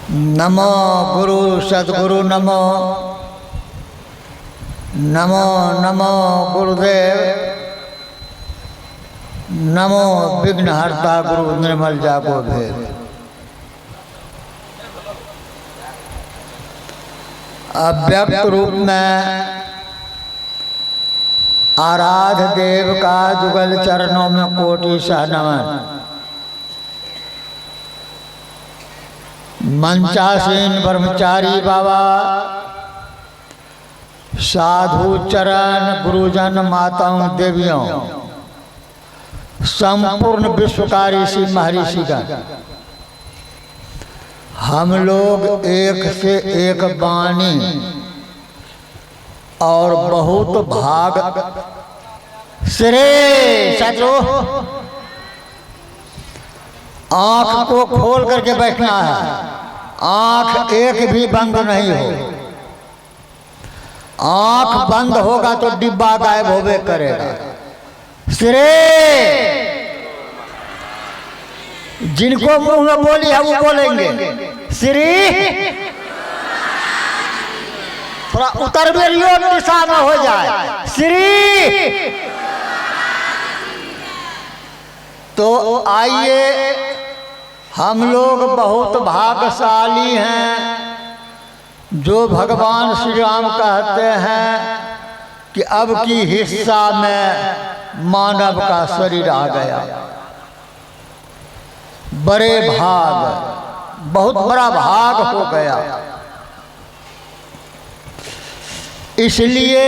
नमो गुरु सद्गुरु नमो नमो नमो गुरुदेव नमो विघ्नहर्ता गुरु निर्मल जागो भेद। अव्यक्त रूप में आराध देव का जुगल चरणों में कोटि सह नमन। मंचासीन ब्रह्मचारी बाबा, साधु चरण, गुरुजन, माताओं, देवियों, संपूर्ण विश्वकारी ऋषि महर्षिगण, हम लोग एक से एक वाणी और बहुत भाग श्रे सचो आंख को खोल करके बैठना है। आंख एक भी बंद नहीं हो। आंख बंद होगा तो डिब्बा गायब होवे करेगा। श्रे जिनको मुंह में बोली है वो बोलेंगे श्री। थोड़ा उत्तर बेरियो दिशा में हो जाए श्री। तो आइए, हम लोग बहुत भाग्यशाली हैं जो भगवान श्री राम कहते हैं कि अब की हिस्सा में मानव का शरीर आ गया। बड़े भाग, बहुत बड़ा भाग हो गया। इसलिए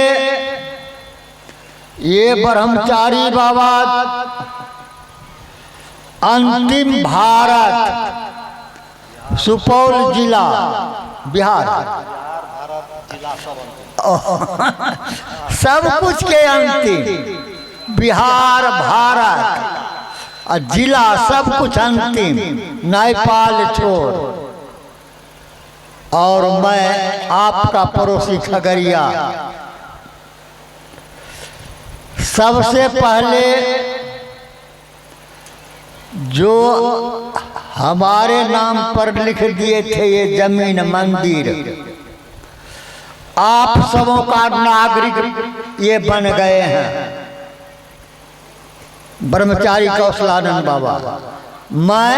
ये ब्रह्मचारी बाबा अंतिम भारत सुपौल जिला बिहार सब कुछ के अंतिम बिहार भारत और जिला सब कुछ अंतिम नेपाल छोड़। और मैं आपका पड़ोसी खगड़िया। सबसे पहले जो हमारे नाम पर लिख दिए थे ये जमीन मंदिर, आप सबों का नागरिक ये बन गए हैं। ब्रह्मचारी कौशलानंद बाबा, मैं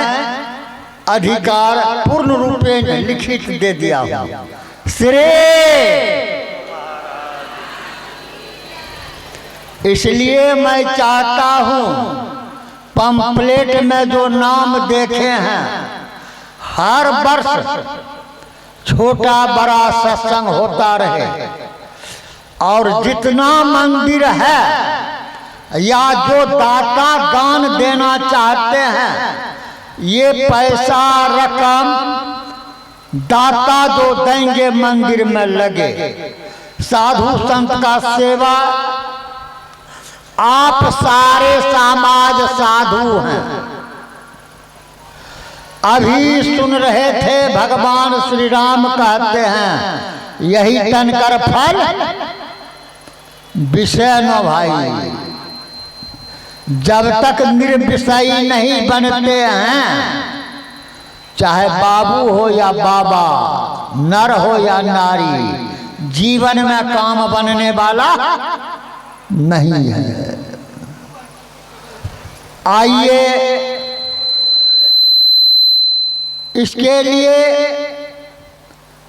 अधिकार पूर्ण रूप में लिखित दे दिया हूं। श्रे इसलिए मैं चाहता हूं पंपलेट में जो नाम देखे हैं, हर वर्ष छोटा बड़ा सत्संग होता रहे। और जितना मंदिर है या जो दाता दान देना चाहते हैं, ये पैसा रकम दाता जो देंगे मंदिर में लगे। साधु संत का सेवा, आप सारे समाज साधु हैं। अभी सुन रहे थे भगवान श्री राम कहते हैं यही तन कर फल विषय न भाई। जब तक निर्विषयी नहीं बनते हैं, चाहे बाबू हो या बाबा, नर हो या नारी, जीवन में काम बनने वाला नहीं है। आइए, इसके लिए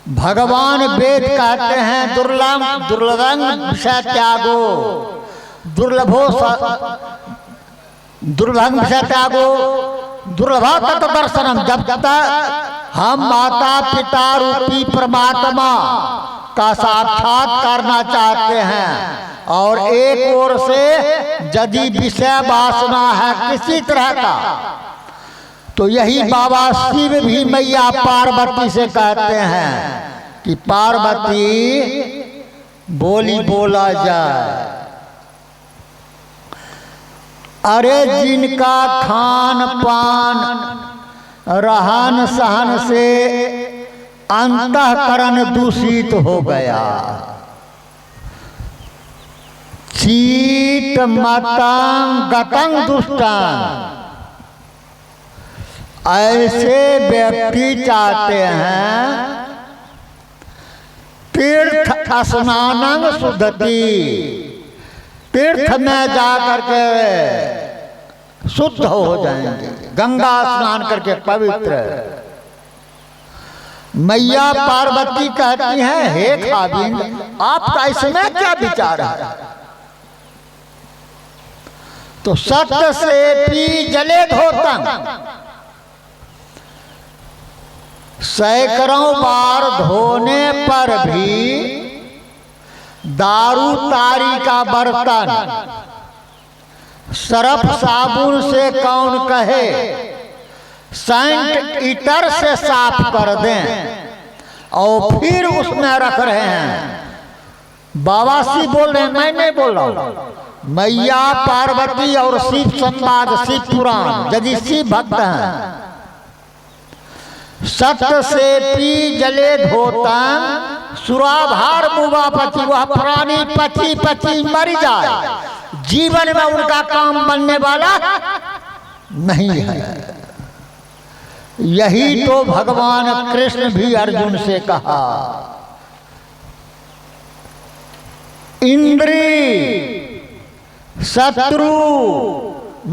भगवान वेद कहते हैं दुर्लभं विषय त्यागो, दुर्लभं विषय त्यागो दुर्लभा तत्व दर्शनम। जब तक हम माता पिता रूपी परमात्मा का साक्षात करना चाहते हैं और एक ओर से यदि विषय वासना है किसी तरह का, तो यही बाबा शिव भी मैया पार्वती से कहते हैं कि पार्वती बोली बोला जाए। अरे जिनका खान पान रहन सहन से अंतःकरण दूषित हो गया, चीत मतंग गतंग दुष्टंग, ऐसे व्यक्ति चाहते हैं तीर्थ स्नानं शुद्धति, तीर्थ में जाकर के शुद्ध हो जाएंगे, गंगा स्नान करके पवित्र। मैया पार्वती कहती हैं, हे खाविंद आपका इसमें क्या विचार है? तो सत्य से पी जले धोतम, सैकड़ों बार धोने पर भी दारू तारी का बर्तन सरफ साबुन से कौन कहे, सेंट ईटर से साफ कर दें और फिर उसमें रख रहे हैं। बाबा शिव बोल रहे हैं, मैं नहीं बोल रहा हूं। मैया पार्वती और शिव संवाद, शिव पुराण, यदि शिव भक्त हैं। सत्य से पी जले धोतम, सुराभार मुवा पची, वह प्राणी पची पची मर जाए, जीवन में उनका काम बनने वाला नहीं है। यही तो भगवान कृष्ण भी अर्जुन से कहा, इंद्री शत्रु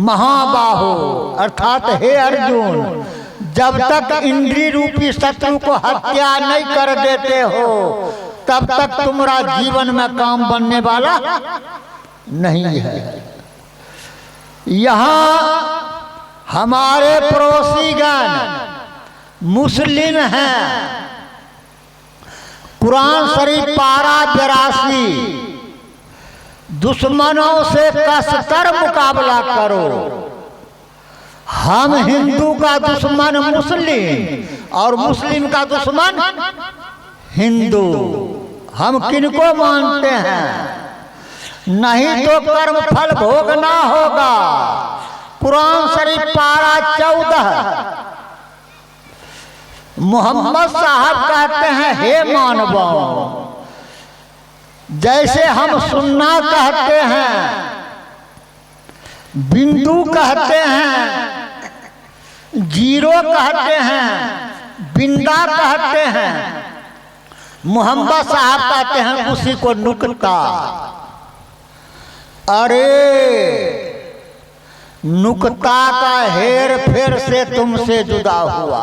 महाबाहो, अर्थात हे अर्जुन, जब तक इंद्री रूपी शत्रु को हत्या नहीं कर देते हो तब तक तुम्हारा जीवन में काम बनने वाला नहीं है। यहाँ हमारे पड़ोसीगण मुस्लिम हैं, कुरान शरीफ पारा 82, दुश्मनों से कसकर मुकाबला करो। हम हिंदू का दुश्मन मुस्लिम और मुस्लिम का दुश्मन हिंदू, हम किनको मानते हैं? नहीं तो कर्म फल भोगना होगा। कुरान शरीफ पारा 14, मोहम्मद साहब कहते हैं, हे मानवों, जैसे हम सुन्ना कहते हैं, बिंदु कहते हैं, जीरो कहते हैं, बिंदा कहते हैं, मोहम्मद साहब कहते हैं उसी को नुक्ता। अरे नुक्ता का हेर फेर से तुमसे जुदा हुआ,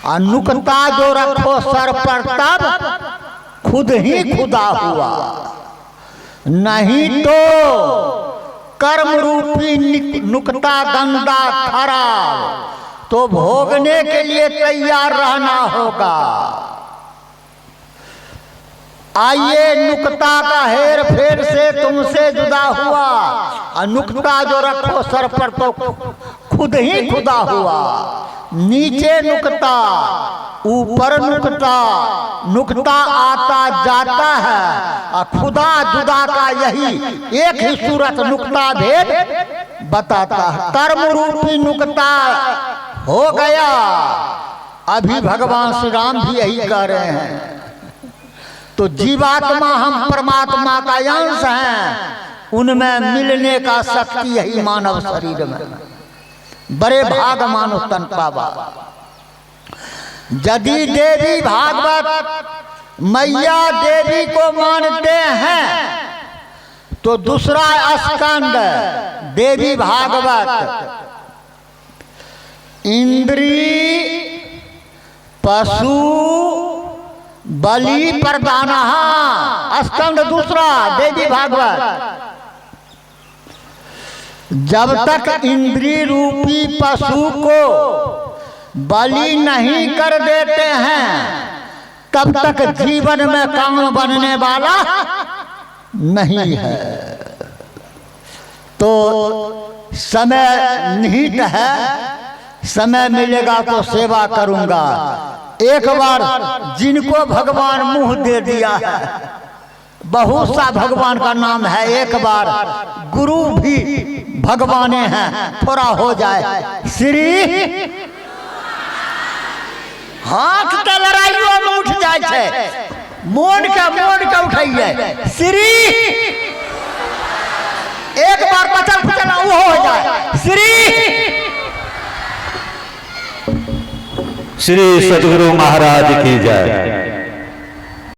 और नुक्ता जो रखो सर पर तब खुद ही खुदा हुआ। नहीं तो कर्म रूपी नुक्ता गंदा खराब, तो भोगने के लिए तैयार रहना होगा। आइए, नुक्ता का हेर फेर से तुमसे जुदा हुआ, और नुक्ता जो रखो सर पर तो खुद ही खुदा हुआ। नीचे नुक्ता, ऊपर नुक्ता, नुक्ता आता जाता है, और खुदा जुदा का यही एक ही सूरत नुक्ता भेद बताता है। कर्म रूपी नुक्ता हो गया। अभी भगवान श्री राम भी यही कह रहे हैं। तो जीवात्मा हम परमात्मा का अंश हैं, उनमें मिलने का शक्ति यही मानव शरीर में। बड़े भाग मानो तन पावा। यदि देवी भागवत मैया देवी को मानते हैं तो दूसरा स्कंद देवी भागवत इंद्री पशु बलि प्रदान, स्कंद दूसरा देवी भागवत। जब तक इंद्री रूपी पशु को बलि नहीं कर देते हैं तब तक जीवन में काम बनने वाला नहीं है। तो समय निहित है, समय मिलेगा तो सेवा करूंगा। एक बार जिनको भगवान मुंह दे दिया है, बहुत सा भगवान का नाम है, एक बार गुरु भी भगवाने हैं, थोड़ा हो जाए श्री हाथ के लड़ाइयों में उठ जाए छे, मोड़ के उठाइए श्री, एक बार पचल पुचल वो हो जाए श्री, श्री सद्गुरु महाराज की जय।